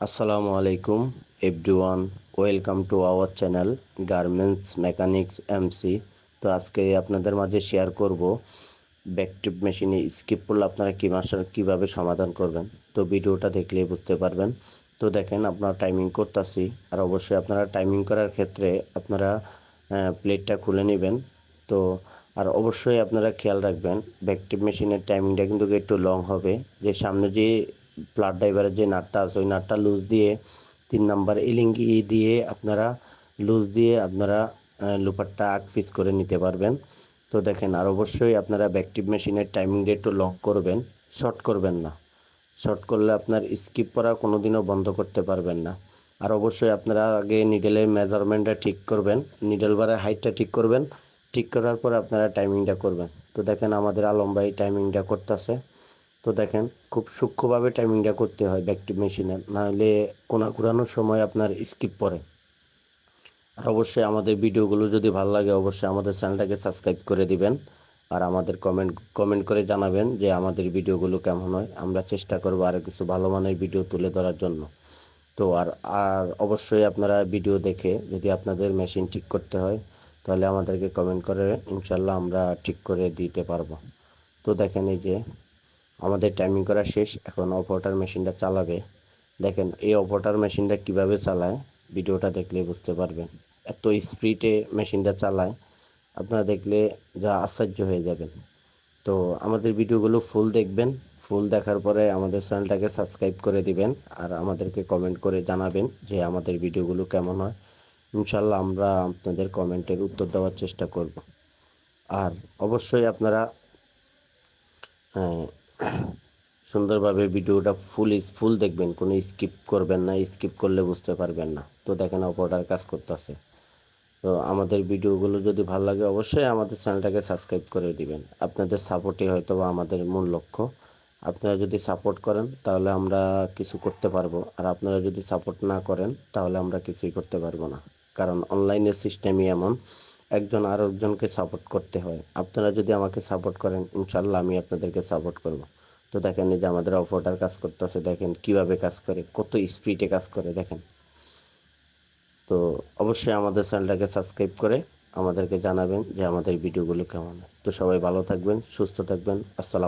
আসসালামু আলাইকুম everyone, welcome to our channel garments mechanics MC. তো আজকে আপনাদের মাঝে শেয়ার করব ব্যাকটিভ মেশিনে স্কিপ করলে আপনারা কীভাবে সমাধান করবেন। তো ভিডিওটা দেখলেই বুঝতে পারবেন। তো দেখেন, আপনারা টাইমিং করতেছি, আর অবশ্যই আপনারা টাইমিং করার ক্ষেত্রে আপনারা প্লেটটা খুলে নেবেন। তো আর অবশ্যই আপনারা খেয়াল রাখবেন, ব্যাকটিভ মেশিনের টাইমিংটা কিন্তু একটু লং হবে। যে সামনে যে প্লাট ড্রাইভারের যে নাটটা আছে, ওই নাটটা লুজ দিয়ে 3 নাম্বার এলিঙ্গি দিয়ে আপনারা লুজ দিয়ে আপনারা লুপারটা আগ ফিস করে নিতে পারবেন। তো দেখেন, আর অবশ্যই আপনারা ব্যাকটিভ মেশিনের টাইমিংটা একটু লং করবেন, শর্ট করবেন না। শর্ট করলে আপনার স্কিপ করা কোনোদিনও বন্ধ করতে পারবেন না। আর অবশ্যই আপনারা আগে নিডেলের মেজারমেন্টটা ঠিক করবেন, নিডেল বারের হাইটটা ঠিক করবেন। ঠিক করার পর আপনারা টাইমিংটা করবেন। তো দেখেন, আমাদের আলম ভাই টাইমিংটা করতেছে। তো দেখেন, খুব সূক্ষ্মভাবে টাইমিংটা করতে হয় ব্যাকটিভ মেশিনে, নাহলে কোনা ঘুরানোর সময় আপনার স্কিপ পড়ে। আর অবশ্যই আমাদের ভিডিওগুলো যদি ভালো লাগে, অবশ্যই আমাদের চ্যানেলটাকে সাবস্ক্রাইব করে দিবেন। আর আমাদের কমেন্ট করে জানাবেন যে আমাদের ভিডিওগুলো কেমন হয়। আমরা চেষ্টা করব আরও কিছু ভালো মানের ভিডিও তুলে ধরার জন্য। তো আর আর অবশ্যই আপনারা ভিডিও দেখে যদি আপনাদের মেশিন ঠিক করতে হয়, তাহলে আমাদেরকে কমেন্ট করে, ইনশাল্লাহ আমরা ঠিক করে দিতে পারবো। তো দেখেন, এই যে আমাদের টাইমিং করা শেষ, এখন অপারেটর মেশিনটা চালাবে। দেখেন, এই অপারেটর মেশিনটা কিভাবে চালায়, ভিডিওটা দেখলে বুঝতে পারবেন। এত স্পিডে মেশিনটা চালায়, আপনারা দেখলে যা আশ্চর্য হয়ে যাবেন। তো আমাদের ভিডিওগুলো ফুল দেখবেন, ফুল দেখার পরে আমাদের চ্যানেলটাকে সাবস্ক্রাইব করে দিবেন, আর আমাদেরকে কমেন্ট করে জানাবেন যে আমাদের ভিডিওগুলো কেমন হয়। ইনশাল্লাহ আমরা আপনাদের কমেন্টের উত্তর দেওয়ার চেষ্টা করব। আর অবশ্যই আপনারা সুন্দরভাবে ভিডিওটা ফুল দেখবেন, কোনো স্কিপ করবেন না, স্কিপ করলে বুঝতে পারবেন না। তো দেখেন, অপারেটর কাজ করতেছে। তো আমাদের ভিডিওগুলো যদি ভালো লাগে, অবশ্যই আমাদের চ্যানেলটাকে সাবস্ক্রাইব করে দিবেন। আপনাদের সাপোর্টই হয়তো বা আমাদের মূল লক্ষ্য। আপনারা যদি সাপোর্ট করেন তাহলে আমরা কিছু করতে পারবো, আর আপনারা যদি সাপোর্ট না করেন তাহলে আমরা কিছুই করতে পারবো না। কারণ অনলাইনের সিস্টেমই এমন, একজন আর একজনকে সাপোর্ট করতে হয়। আপনারা যদি আমাকে সাপোর্ট করেন, ইনশাল্লাহ আমি আপনাদেরকে সাপোর্ট করব। তো দেখেন, এই যে আমাদের অপারেটর কাজ করতেছে, দেখেন কিভাবে কাজ করে, কত স্পিডে কাজ করে দেখেন। তো অবশ্যই আমাদের চ্যানেলটাকে সাবস্ক্রাইব করে আমাদেরকে জানাবেন যে আমাদের ভিডিওগুলো কেমন হয়। তো সবাই ভালো থাকবেন, সুস্থ থাকবেন। আসসালাম।